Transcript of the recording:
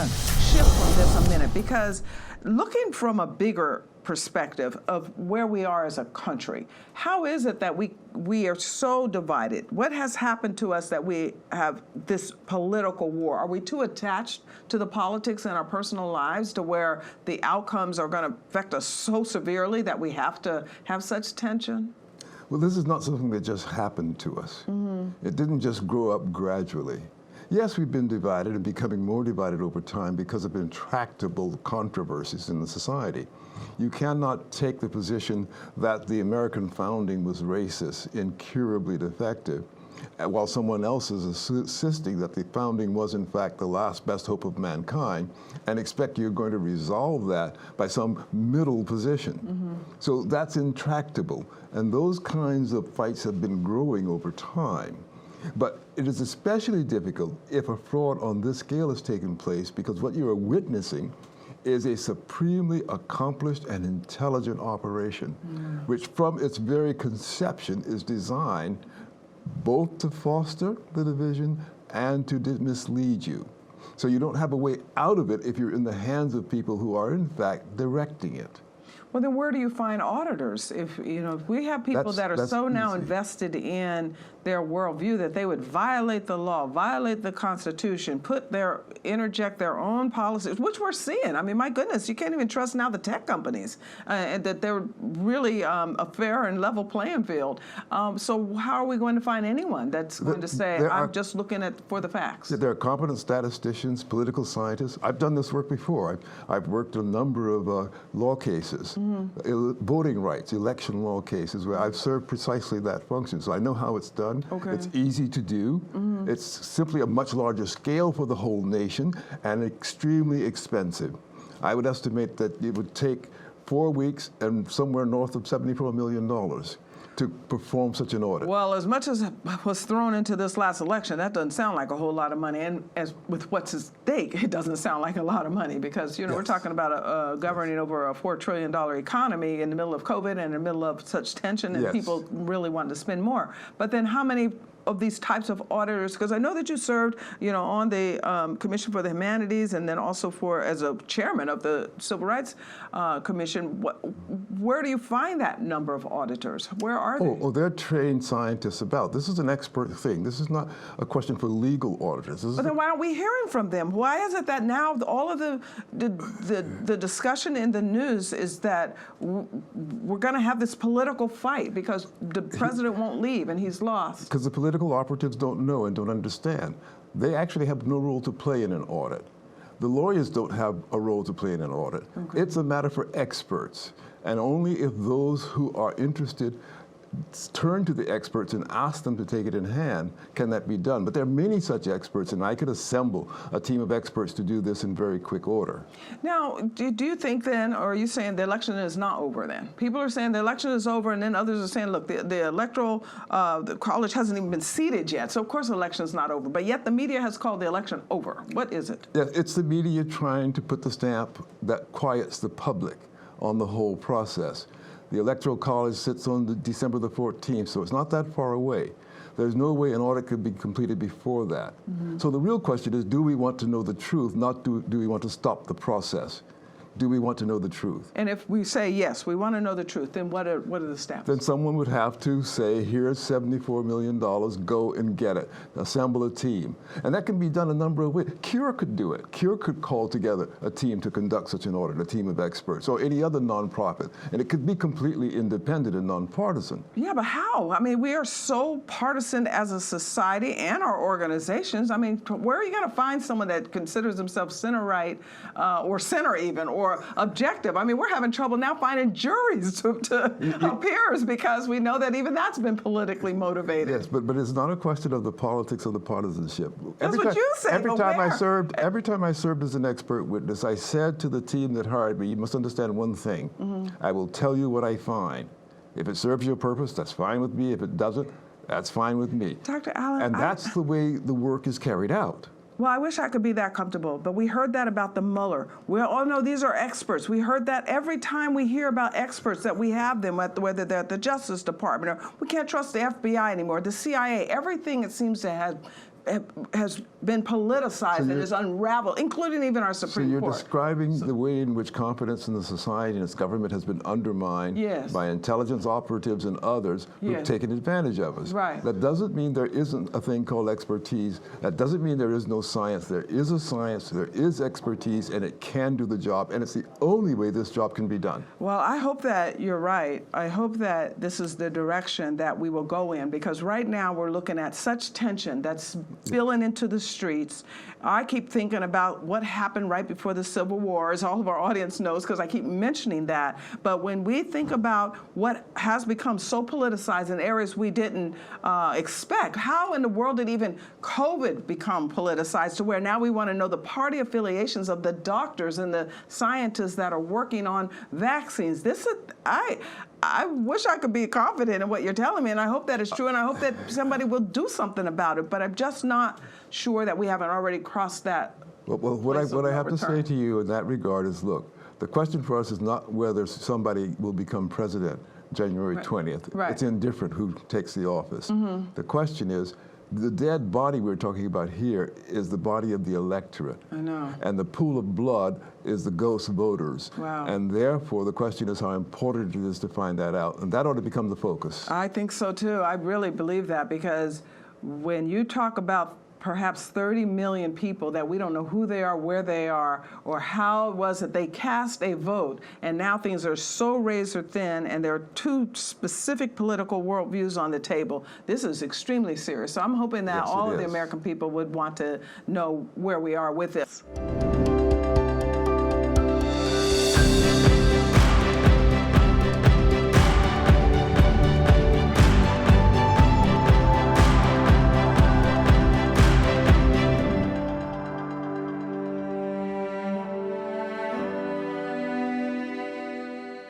to shift from this a minute, because looking from a bigger perspective of where we are as a country, how is it that we are so divided? What has happened to us that we have this political war? Are we too attached to the politics in our personal lives to where the outcomes are going to affect us so severely that we have to have such tension? Well, this is not something that just happened to us. It didn't just grow up gradually. Yes, we've been divided and becoming more divided over time because of intractable controversies in the society. You cannot take the position that the American founding was racist, incurably defective, while someone else is insisting that the founding was in fact the last best hope of mankind, and expect you're going to resolve that by some middle position. So that's intractable, and those kinds of fights have been growing over time. But it is especially difficult if a fraud on this scale has taken place, because what you are witnessing is a supremely accomplished and intelligent operation, which from its very conception is designed both to foster the division and to mislead you. So you don't have a way out of it if you're in the hands of people who are in fact directing it. Well, then where do you find auditors? If we have people that are so now invested in their worldview that they would violate the law, violate the Constitution, interject their own policies, which we're seeing. I mean, my goodness, you can't even trust now the tech companies, and that they're really a fair and level playing field. So how are we going to find anyone that's going to say, I'm just looking for the facts? There are competent statisticians, political scientists. I've done this work before. I've worked a number of law cases. Voting rights, election law cases, where I've served precisely that function. So I know how it's done. It's easy to do. It's simply a much larger scale for the whole nation and extremely expensive. I would estimate that it would take 4 weeks and somewhere north of $74 million to perform such an audit. Well, as much as was thrown into this last election, that doesn't sound like a whole lot of money. And as with what's at stake, it doesn't sound like a lot of money, because we're talking about governing over a $4 trillion economy in the middle of COVID and in the middle of such tension, and people really wanted to spend more. But then how many of these types of auditors, because I know that you served, on the Commission for the Humanities, and then also as a chairman of the Civil Rights Commission. Where do you find that number of auditors? Where are they? Oh, they're trained scientists about. This is an expert thing. This is not a question for legal auditors. But then why aren't we hearing from them? Why is it that now all of the discussion in the news is that we're going to have this political fight because the president won't leave and he's lost? Because the political operatives don't know and don't understand. They actually have no role to play in an audit. The lawyers don't have a role to play in an audit. It's a matter for experts. And only if those who are interested turn to the experts and ask them to take it in hand can that be done. But there are many such experts, and I could assemble a team of experts to do this in very quick order. Now, do you think then, or are you saying the election is not over then? People are saying the election is over, and then others are saying, look, the electoral the college hasn't even been seated yet, so of course the election is not over. But yet the media has called the election over. What is it? Yeah, it's the media trying to put the stamp that quiets the public on the whole process. The Electoral College sits on December the 14th, so it's not that far away. There's no way an audit could be completed before that. So the real question is, do we want to know the truth, not do we want to stop the process? Do we want to know the truth? And if we say, yes, we want to know the truth, then what are the steps? Then someone would have to say, here's $74 million, go and get it. Assemble a team. And that can be done a number of ways. CURE could do it. CURE could call together a team to conduct such an audit, a team of experts, or any other nonprofit. And it could be completely independent and nonpartisan. Yeah, but how? I mean, we are so partisan as a society and our organizations. I mean, where are you going to find someone that considers themselves center-right or center even, or objective? I mean, we're having trouble now finding juries to appears because we know that even that's been politically motivated. Yes, but it's not a question of the politics of the partisanship. That's what you said. Every time I served as an expert witness, I said to the team that hired me, you must understand one thing. I will tell you what I find. If it serves your purpose, that's fine with me. If it doesn't, that's fine with me. Dr. Allen, and that's the way the work is carried out. Well, I wish I could be that comfortable, but we heard that about the Mueller. We all know these are experts. We heard that every time we hear about experts that we have them, whether they're at the Justice Department, or we can't trust the FBI anymore, the CIA, everything it seems to have has been politicized and is unraveled, including even our So Supreme you're Court. describing the way in which confidence in the society and its government has been undermined Yes. by intelligence operatives and others who've Yes. taken advantage of us. Right. That doesn't mean there isn't a thing called expertise. That doesn't mean there is no science. There is a science, there is expertise, and it can do the job, and it's the only way this job can be done. Well, I hope that you're right. I hope that this is the direction that we will go in, because right now we're looking at such tension that's spilling into the streets. I keep thinking about what happened right before the Civil War, as all of our audience knows, because I keep mentioning that. But when we think about what has become so politicized in areas we didn't expect, how in the world did even COVID become politicized to where now we want to know the party affiliations of the doctors and the scientists that are working on vaccines? This is, I wish I could be confident in what you're telling me, and I hope that is true, and I hope that somebody will do something about it, but I'm just not sure that we haven't already crossed that. Well, what I have to say to you in that regard is, look, the question for us is not whether somebody will become president January 20th. Right. It's indifferent who takes the office. The question is, the dead body we're talking about here is the body of the electorate. I know. And the pool of blood is the ghost voters. Wow. And therefore, the question is how important it is to find that out. And that ought to become the focus. I think so too. I really believe that, because when you talk about perhaps 30 million people that we don't know who they are, where they are, or how it was that they cast a vote, and now things are so razor thin and there are two specific political worldviews on the table, this is extremely serious. So I'm hoping that Yes, all of the is. American people would want to know where we are with this.